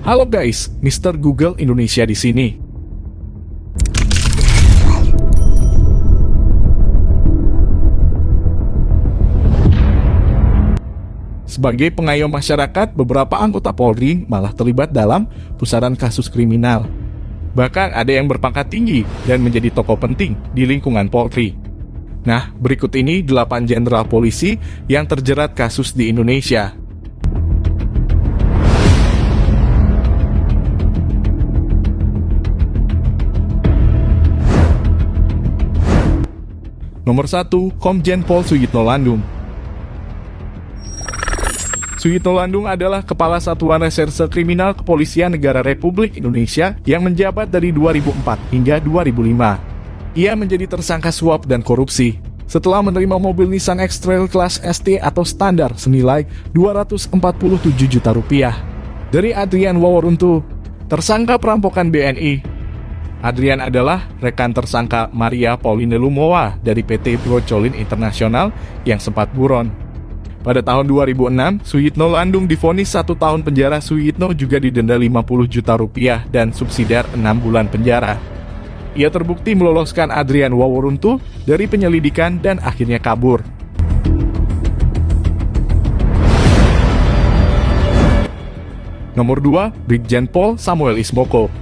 Halo guys, Mr. Google Indonesia di sini. Sebagai pengayom masyarakat, beberapa anggota Polri malah terlibat dalam pusaran kasus kriminal. Bahkan ada yang berpangkat tinggi dan menjadi tokoh penting di lingkungan Polri. Nah, berikut ini 8 jenderal polisi yang terjerat kasus di Indonesia. Nomor 1, Komjen Pol Suyitno Landung. Suyitno Landung adalah Kepala Satuan Reserse Kriminal Kepolisian Negara Republik Indonesia yang menjabat dari 2004 hingga 2005. Ia menjadi tersangka suap dan korupsi setelah menerima mobil Nissan X-Trail kelas ST atau standar senilai Rp247 juta dari Adrian Waworuntu, tersangka perampokan BNI. Adrian adalah rekan tersangka Maria Pauline Lumowa dari PT Brocolin Internasional yang sempat buron. Pada tahun 2006, Suyitno Landung divonis 1 tahun penjara. Suyitno juga didenda Rp50 juta dan subsidiar 6 bulan penjara. Ia terbukti meloloskan Adrian Waworuntu dari penyelidikan dan akhirnya kabur. Nomor 2, Brigjen Pol Samuel Ismoko.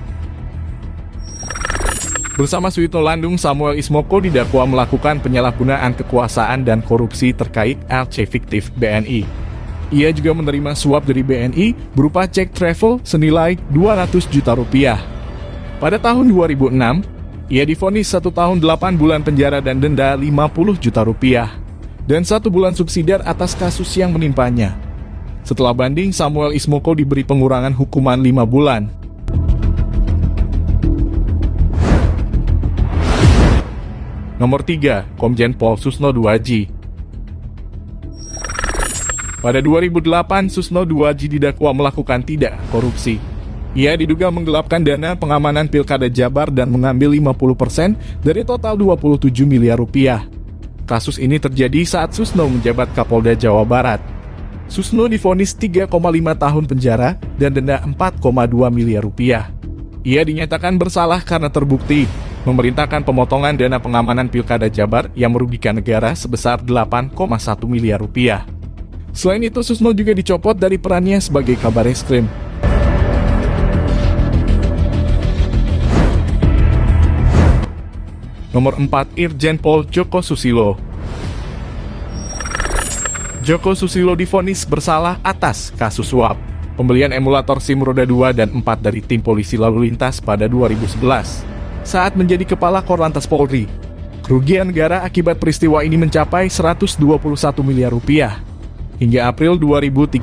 Bersama Suyitno Landung, Samuel Ismoko didakwa melakukan penyalahgunaan kekuasaan dan korupsi terkait LC fiktif BNI. Ia juga menerima suap dari BNI berupa cek travel senilai Rp200 juta. Pada tahun 2006, ia divonis 1 tahun 8 bulan penjara dan denda Rp50 juta dan 1 bulan subsidiar atas kasus yang menimpanya. Setelah banding, Samuel Ismoko diberi pengurangan hukuman 5 bulan. Nomor 3, Komjen Pol Susno Duaji. Pada 2008, Susno Duaji didakwa melakukan tindak korupsi. Ia diduga menggelapkan dana pengamanan Pilkada Jabar dan mengambil 50% dari total Rp27 miliar. Kasus ini terjadi saat Susno menjabat Kapolda Jawa Barat. Susno divonis 3,5 tahun penjara dan denda Rp4,2 miliar. Ia dinyatakan bersalah karena terbukti memerintahkan pemotongan dana pengamanan Pilkada Jabar yang merugikan negara sebesar Rp8,1 miliar. Selain itu, Susno juga dicopot dari perannya sebagai Kabareskrim. Nomor 4, Irjen Pol Joko Susilo. Joko Susilo divonis bersalah atas kasus suap pembelian emulator SIM roda 2 dan 4 dari tim polisi lalu lintas pada 2011 saat menjadi Kepala Korlantas Polri. Kerugian negara akibat peristiwa ini mencapai Rp121 miliar. Hingga April 2013,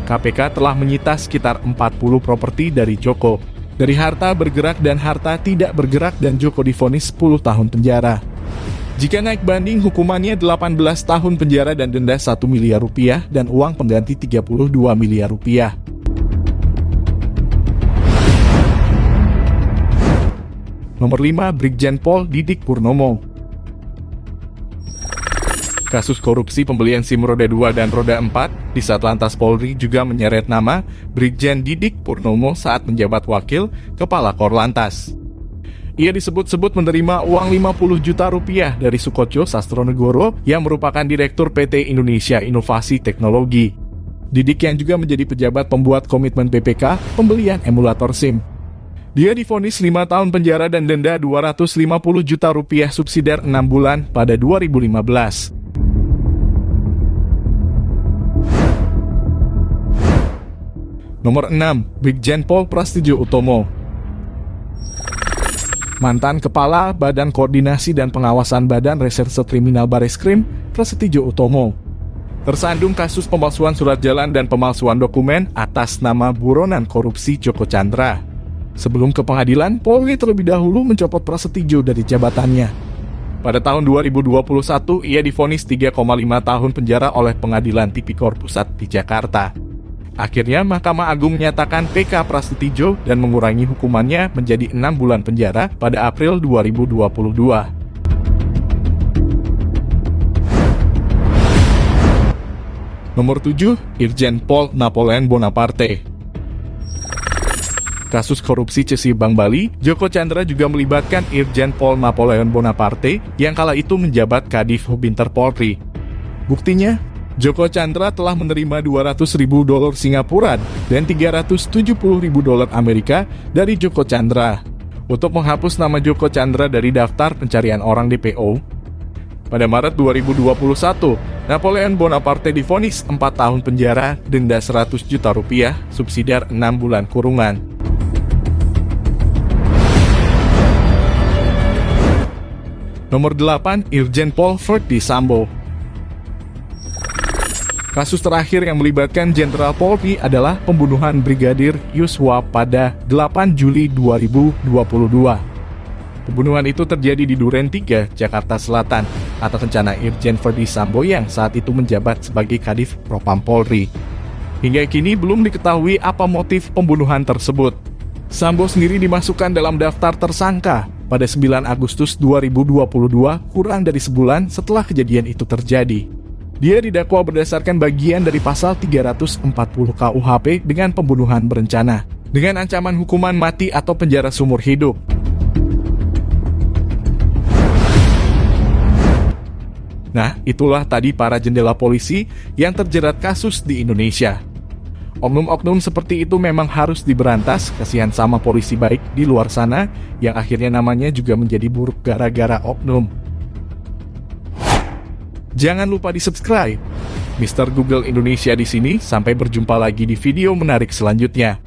KPK telah menyita sekitar 40 properti dari Joko, dari harta bergerak dan harta tidak bergerak, dan Joko divonis 10 tahun penjara. Jika naik banding, hukumannya 18 tahun penjara dan denda Rp1 miliar dan uang pengganti Rp32 miliar. Nomor 5, Brigjen Pol Didik Purnomo. Kasus korupsi pembelian SIM roda 2 dan roda 4 di Satlantas Polri juga menyeret nama Brigjen Didik Purnomo saat menjabat Wakil Kepala Korlantas. Ia disebut-sebut menerima uang Rp50 juta dari Sukotjo Sastronegoro yang merupakan Direktur PT Indonesia Inovasi Teknologi. Didik yang juga menjadi pejabat pembuat komitmen PPK pembelian emulator SIM. Dia divonis 5 tahun penjara dan denda Rp250 juta subsidiar 6 bulan pada 2015. Nomor 6, Brigjen Pol Prasetyo Utomo. Mantan Kepala Badan Koordinasi dan Pengawasan Badan Reserse Kriminal Bareskrim, Prasetyo Utomo, tersandung kasus pemalsuan surat jalan dan pemalsuan dokumen atas nama buronan korupsi Joko Chandra. Sebelum ke pengadilan, Polri terlebih dahulu mencopot Prasetyo dari jabatannya. Pada tahun 2021, ia divonis 3,5 tahun penjara oleh Pengadilan Tipikor Pusat di Jakarta. Akhirnya, Mahkamah Agung menyatakan PK Prasetyo dan mengurangi hukumannya menjadi 6 bulan penjara pada April 2022. Nomor 7, Irjen Pol Napoleon Bonaparte. kasus korupsi cesi Bank Bali, Joko Chandra juga melibatkan Irjen Pol Napoleon Bonaparte yang kala itu menjabat Kadif Hubinter Polri. Buktinya, Joko Chandra telah menerima $200.000 Singapura dan $370.000 Amerika dari Joko Chandra untuk menghapus nama Joko Chandra dari daftar pencarian orang DPO. Pada Maret 2021, Napoleon Bonaparte divonis 4 tahun penjara, denda Rp100 juta, subsidiar 6 bulan kurungan. Nomor 8, Irjen Pol Verdi Sambo. Kasus terakhir yang melibatkan Jenderal Polri adalah pembunuhan Brigadir Yosua pada 8 Juli 2022. Pembunuhan itu terjadi di Duren 3, Jakarta Selatan, atas rencana Irjen Verdi Sambo yang saat itu menjabat sebagai Kadif Propam Polri. Hingga kini belum diketahui apa motif pembunuhan tersebut. Sambo sendiri dimasukkan dalam daftar tersangka pada 9 Agustus 2022, kurang dari sebulan setelah kejadian itu terjadi. Dia didakwa berdasarkan bagian dari pasal 340 KUHP dengan pembunuhan berencana, dengan ancaman hukuman mati atau penjara seumur hidup. Nah, itulah tadi para jendela polisi yang terjerat kasus di Indonesia. Oknum-oknum seperti itu memang harus diberantas, kasihan sama polisi baik di luar sana yang akhirnya namanya juga menjadi buruk gara-gara oknum. Jangan lupa di-subscribe. Mr. Google Indonesia di sini, sampai berjumpa lagi di video menarik selanjutnya.